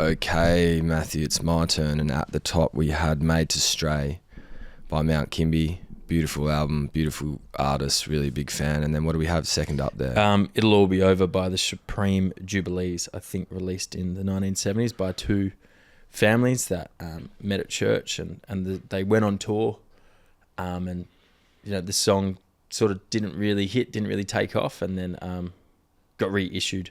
Okay, Matthew, it's my turn. And at the top, we had Made to Stray by Mount Kimby. Beautiful album, beautiful artist, really big fan. And then what do we have second up there? It'll All Be Over by the Supreme Jubilees, I think released in the 1970s by two families that met at church and they went on tour. And, you know, the song sort of didn't really take off, and then got reissued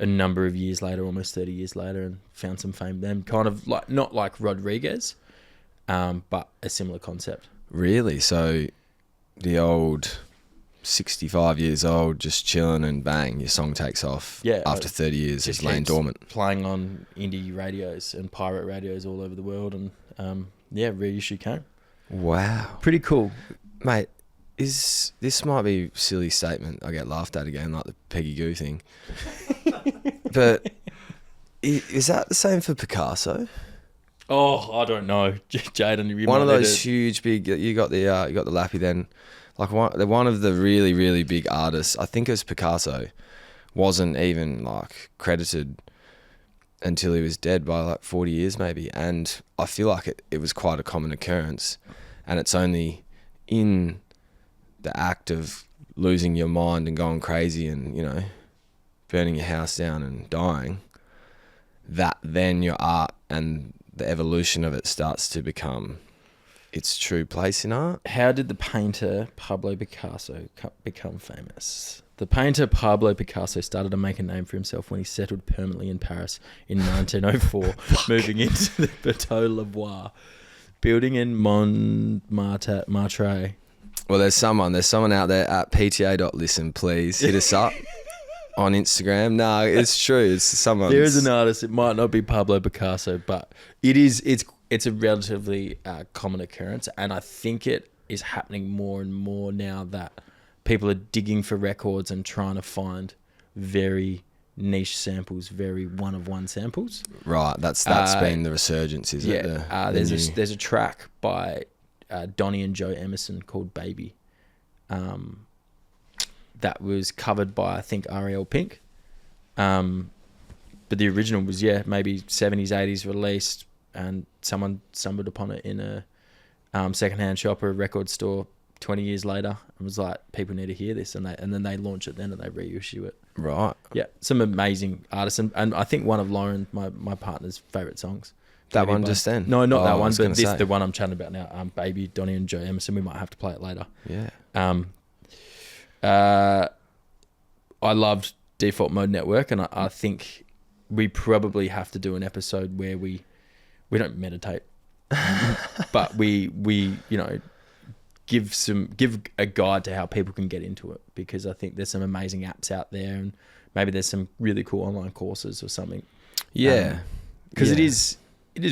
a number of years later, almost 30 years later, and found some fame then. Kind of like, not like Rodriguez, but a similar concept. Really? So the old 65 years old, just chilling, and bang, your song takes off after 30 years of laying dormant. Playing on indie radios and pirate radios all over the world, and reissue came. Wow. Pretty cool. Mate, this might be a silly statement. I get laughed at again, like the Peggy Goo thing. But is that the same for Picasso? Oh, I don't know, Jaden. One of those huge, big. You got the Lappy then, like one of the really, really big artists. I think it was Picasso. Wasn't even like credited until he was dead by like 40 years maybe, and I feel like it was quite a common occurrence, and it's only in the act of losing your mind and going crazy and, you know, burning your house down and dying, that then your art and the evolution of it starts to become its true place in art. How did the painter Pablo Picasso become famous? The painter Pablo Picasso started to make a name for himself when he settled permanently in Paris in 1904, moving into the Bateau Lavoir building in Montmartre. Well, there's someone out there at PTA011. Please hit us up on Instagram. No, it's true. It's someone. There is an artist. It might not be Pablo Picasso, but it's a relatively common occurrence, and I think it is happening more and more now that people are digging for records and trying to find very niche samples, very one-of-one samples. Right. That's been the resurgence, is it? There's a track by Donnie and Joe Emerson called Baby, that was covered by, I think, R.E.L. Pink, but the original was maybe 70s 80s released, and someone stumbled upon it in a secondhand shop or a record store 20 years later and was like, people need to hear this, and then they launch it then and they reissue it. Right. Yeah, some amazing artists, and I think one of Lauren, my partner's favourite songs. That one just then? No, not that one, but the one I'm chatting about now, Baby, Donnie and Joe Emerson. We might have to play it later. Yeah. I loved Default Mode Network, and I think we probably have to do an episode where we don't meditate, but we you know, give a guide to how people can get into it, because I think there's some amazing apps out there, and maybe there's some really cool online courses or something. Yeah. Because it is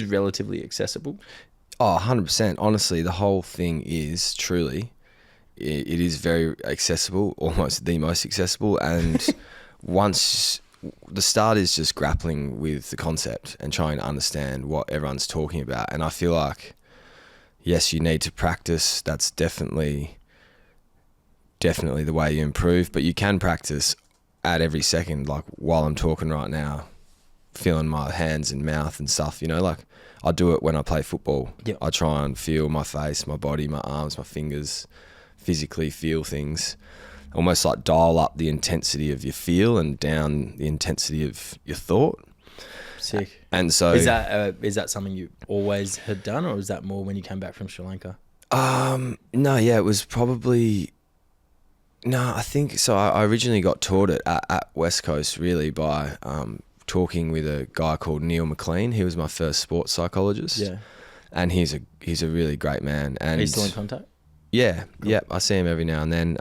relatively accessible. Oh, 100%. Honestly, the whole thing is truly, it is very accessible, almost the most accessible. And once the start is just grappling with the concept and trying to understand what everyone's talking about. And I feel like, yes, you need to practice. That's definitely the way you improve, but you can practice at every second, like while I'm talking right now, feeling my hands and mouth and stuff, you know, like I do it when I play football. Yep. I try and feel my face, my body, my arms, my fingers, physically feel things, almost like dial up the intensity of your feel and down the intensity of your thought. Sick. And so is that something you always had done, or is that more when you came back from Sri Lanka? No, yeah, it was probably, no, I think so. I originally got taught it at West Coast, really, by talking with a guy called Neil McLean. He was my first sports psychologist. Yeah. And he's a really great man. And are you still in contact? Yeah. Cool. Yeah. I see him every now and then.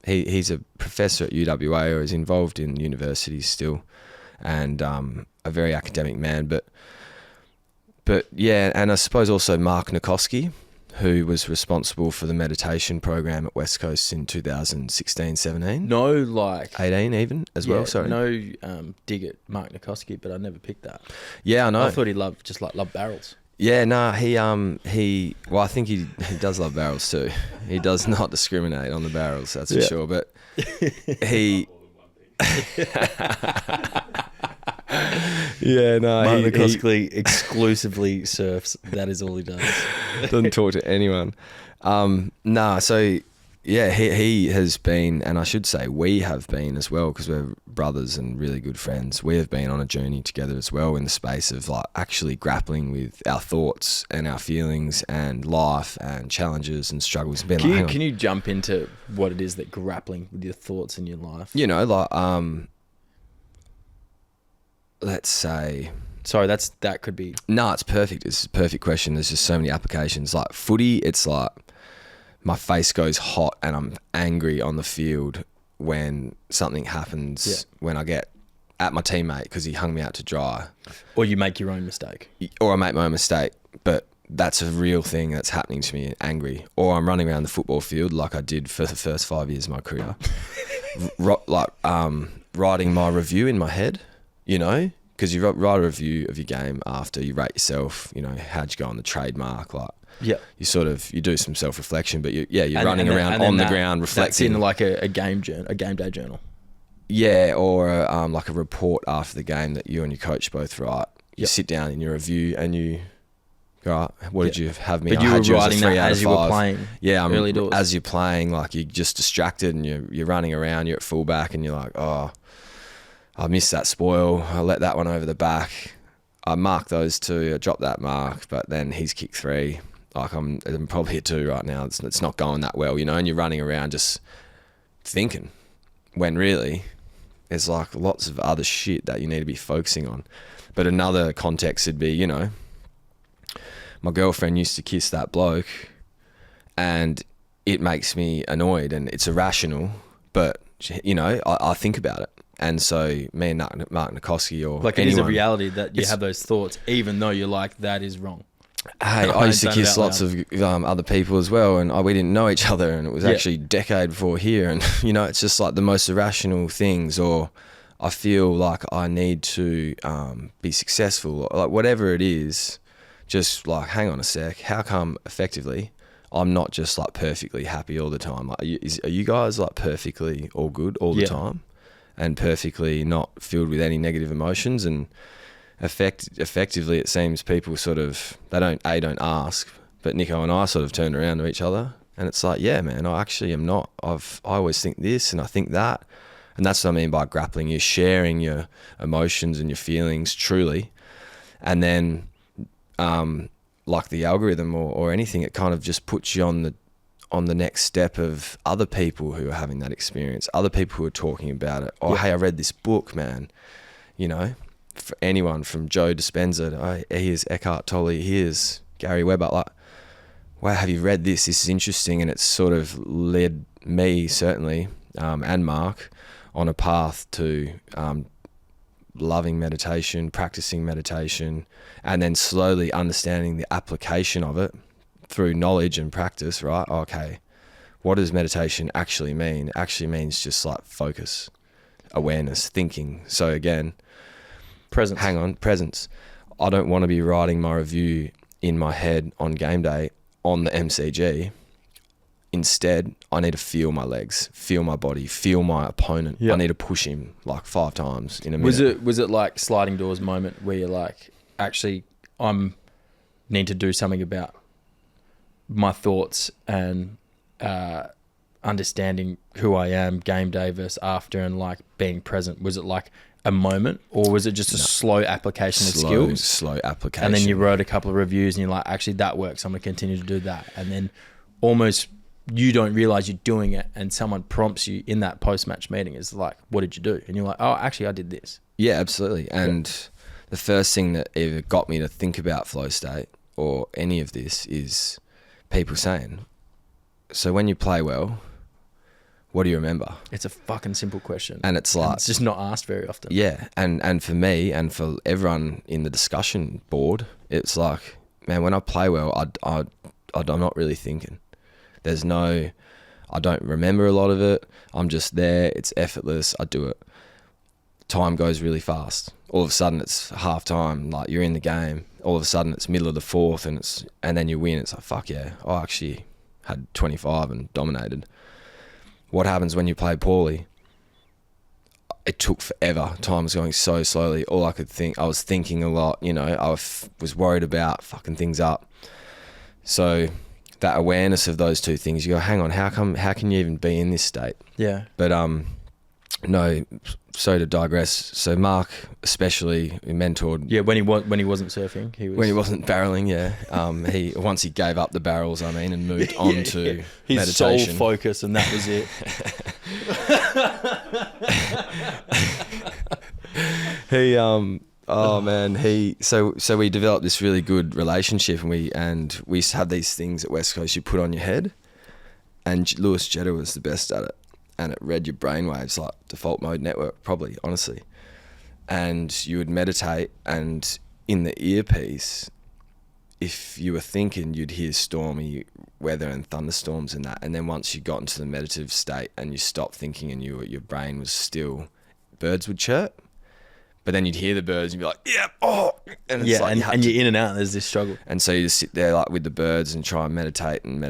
He's a professor at UWA, or is involved in universities still, and a very academic man. But yeah, and I suppose also Mark Nikoski, who was responsible for the meditation program at West Coast in 2016, 17. No, like 18 even as well. Sorry. No, dig at Mark Nikoski, but I never picked that. Yeah, I know. I thought he loved barrels. Yeah, no, well, I think he does love barrels too. He does not discriminate on the barrels, that's for sure. But Yeah, no, Martin he McCoskey exclusively surfs. That is all he does. doesn't talk to anyone. Nah, so yeah, he has been, and I should say we have been as well, because we're brothers and really good friends. We have been on a journey together as well, in the space of like actually grappling with our thoughts and our feelings and life and challenges and struggles. And being like, hang on. Can you jump into what it is that grappling with your thoughts in your life? You know, like let's say. Sorry, that could be. No, it's perfect. It's a perfect question. There's just so many applications. Like footy, it's like my face goes hot and I'm angry on the field when something happens, when I get at my teammate because he hung me out to dry. Or you make your own mistake. Or I make my own mistake, but that's a real thing that's happening to me, angry. Or I'm running around the football field like I did for the first 5 years of my career. Writing my review in my head, you know, because you write a review of your game after you rate yourself, you know, how'd you go on the trademark, like. Yeah, you do some self-reflection, but you're running around on the ground reflecting. That's in like a game day journal. Yeah, or like a report after the game that you and your coach both write. You sit down in your review and you go, right, what did you have me? But you were writing that as you were playing. Yeah, early doors. As you're playing, like you're just distracted and you're running around. You're at fullback and you're like, oh, I missed that spoil. I let that one over the back. I marked those two. I dropped that mark, but then he's kicked 3. Like I'm probably at 2 right now. It's not going that well, you know, and you're running around just thinking, when really there's like lots of other shit that you need to be focusing on. But another context would be, you know, my girlfriend used to kiss that bloke and it makes me annoyed and it's irrational, but you know, I think about it. And so me and Mark Nikoski or like anyone, it is a reality that you have those thoughts, even though you're like, that is wrong. Hey, I used to kiss lots of other people as well, and we didn't know each other, and it was actually a decade before here, and you know, it's just like the most irrational things, or I feel like I need to be successful, like whatever it is, just like, hang on a sec, how come effectively I'm not just like perfectly happy all the time? Like, are you guys like perfectly all good all the time, and perfectly not filled with any negative emotions? And effectively it seems people sort of, they don't ask, but Nico and I sort of turned around to each other and it's like, yeah man, I actually am not, I always think this and I think that, and that's what I mean by grappling. You're sharing your emotions and your feelings truly, and then like the algorithm or anything, it kind of just puts you on the next step of other people who are having that experience, other people who are talking about it. Hey, I read this book, man, you know, for anyone from Joe Dispenza, here's Eckhart Tolle, here's Gary Weber, like, wow, have you read this? This is interesting. And it's sort of led me, certainly, and Mark, on a path to loving meditation, practicing meditation, and then slowly understanding the application of it through knowledge and practice, right? Okay, what does meditation actually mean? It actually means just like focus, awareness, thinking. So again, presence. I don't want to be writing my review in my head on game day on the MCG. Instead, I need to feel my legs, feel my body, feel my opponent. I need to push him like 5 times in a minute. Was it like sliding doors moment where you're like, actually, need to do something about my thoughts and understanding who I am game day versus after, and like being present? Was it like a moment, or was it just a slow application of skills? Slow application. And then you wrote a couple of reviews and you're like, actually that works, I'm going to continue to do that. And then almost you don't realize you're doing it, and someone prompts you in that post-match meeting is like, what did you do? And you're like, oh, actually I did this. Yeah, absolutely. And the first thing that ever got me to think about flow state or any of this is people saying, so when you play well, what do you remember? It's a fucking simple question. And it's like, it's just not asked very often. Yeah. And for me and for everyone in the discussion board, it's like, man, when I play well, I'm not really thinking. I don't remember a lot of it. I'm just there. It's effortless. I do it. Time goes really fast. All of a sudden it's half time. Like you're in the game. All of a sudden it's middle of the 4th and then you win. It's like, fuck yeah. I actually had 25 and dominated. What happens when you play poorly? it took forever. Time was going so slowly. All I could think, I was thinking a lot, you know, was worried about fucking things up. So that awareness of those two things, you go, hang on, how can you even be in this state? Yeah. But no, so to digress, so Mark especially mentored. Yeah, when he wasn't surfing, when he wasn't barreling, he once he gave up the barrels, and moved on to his meditation. sole focus, and that was it. So we developed this really good relationship, and we used to have these things at West Coast you put on your head, and Lewis Jetta was the best at it. And it read your brainwaves like default mode network, probably, honestly. And you would meditate, and in the earpiece, if you were thinking, you'd hear stormy weather and thunderstorms and that. And then once you got into the meditative state and you stopped thinking and your brain was still, birds would chirp. But then you'd hear the birds and you'd be like, yeah, oh. And it's and you're in and out, there's this struggle. And so you just sit there like with the birds and try and meditate. And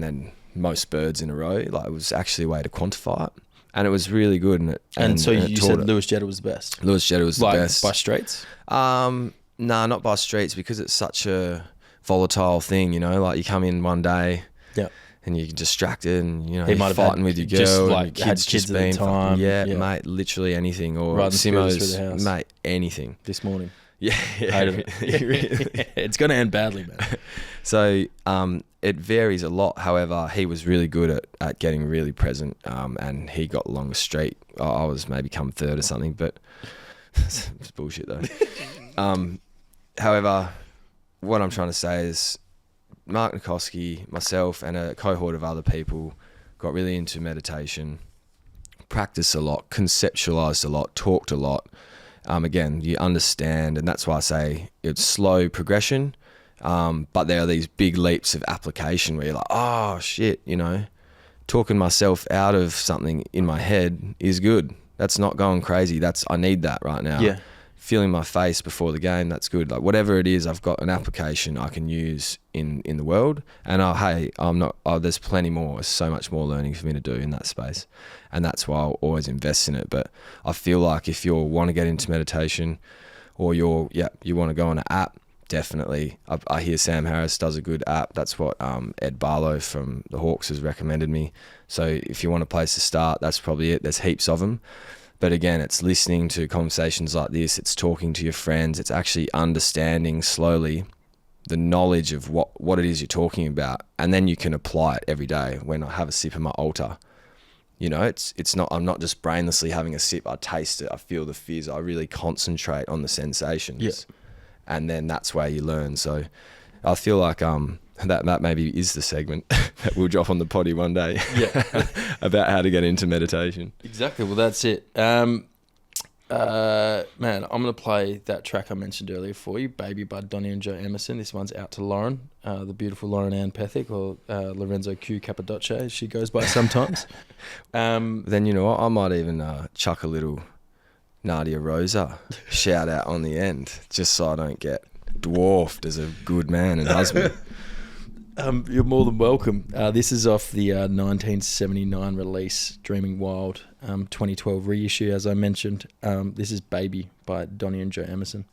then most birds in a row, like it was actually a way to quantify it, and it was really good. And so you said Lewis Jetta was the best. Lewis Jetta was the best by streets. No, not by streets, because it's such a volatile thing. You know, like you come in one day, and you're distracted, and you know you're fighting with your girl, just, like, and your kids just at the time. Fucking, mate, literally anything, or Simo's, mate, anything. This morning. Yeah. It's going to end badly, man. So it varies a lot. However, he was really good at getting really present, and he got the longest streak. I was maybe come third or something, but it's bullshit though. However, what I'm trying to say is Mark Nikoski, myself, and a cohort of other people got really into meditation, practiced a lot, conceptualized a lot, talked a lot. Again, you understand, and that's why I say it's slow progression, but there are these big leaps of application where you're like, oh shit, you know, talking myself out of something in my head is good. That's not going crazy. I need that right now. Yeah. Feeling my face before the game, that's good. Like whatever it is, I've got an application I can use in the world, and there's plenty more. There's so much more learning for me to do in that space, and that's why I'll always invest in it. But I feel like if you want to get into meditation, or you want to go on an app, definitely. I hear Sam Harris does a good app. That's what Ed Barlow from the Hawks has recommended me. So if you want a place to start, that's probably it. There's heaps of them. But again, it's listening to conversations like this. It's talking to your friends. It's actually understanding slowly the knowledge of what it is you're talking about. And then you can apply it every day. When I have a sip of my altar, you know, it's not, I'm not just brainlessly having a sip. I taste it. I feel the fizz. I really concentrate on the sensations. Yes. And then that's where you learn. So I feel like that maybe is the segment that we'll drop on the potty one day. Yeah. About how to get into meditation. Exactly. Well, that's it. Man, I'm going to play that track I mentioned earlier for you, Baby by Donnie and Joe Emerson. This one's out to Lauren, the beautiful Lauren Ann Pethick, or Lorenzo Q Cappadoce, as she goes by sometimes. Then you know what? I might even chuck a little Nadia Rosa shout out on the end, just so I don't get dwarfed as a good man and husband. You're more than welcome. This is off the 1979 release, Dreaming Wild, 2012 reissue, as I mentioned. This is Baby by Donnie and Joe Emerson.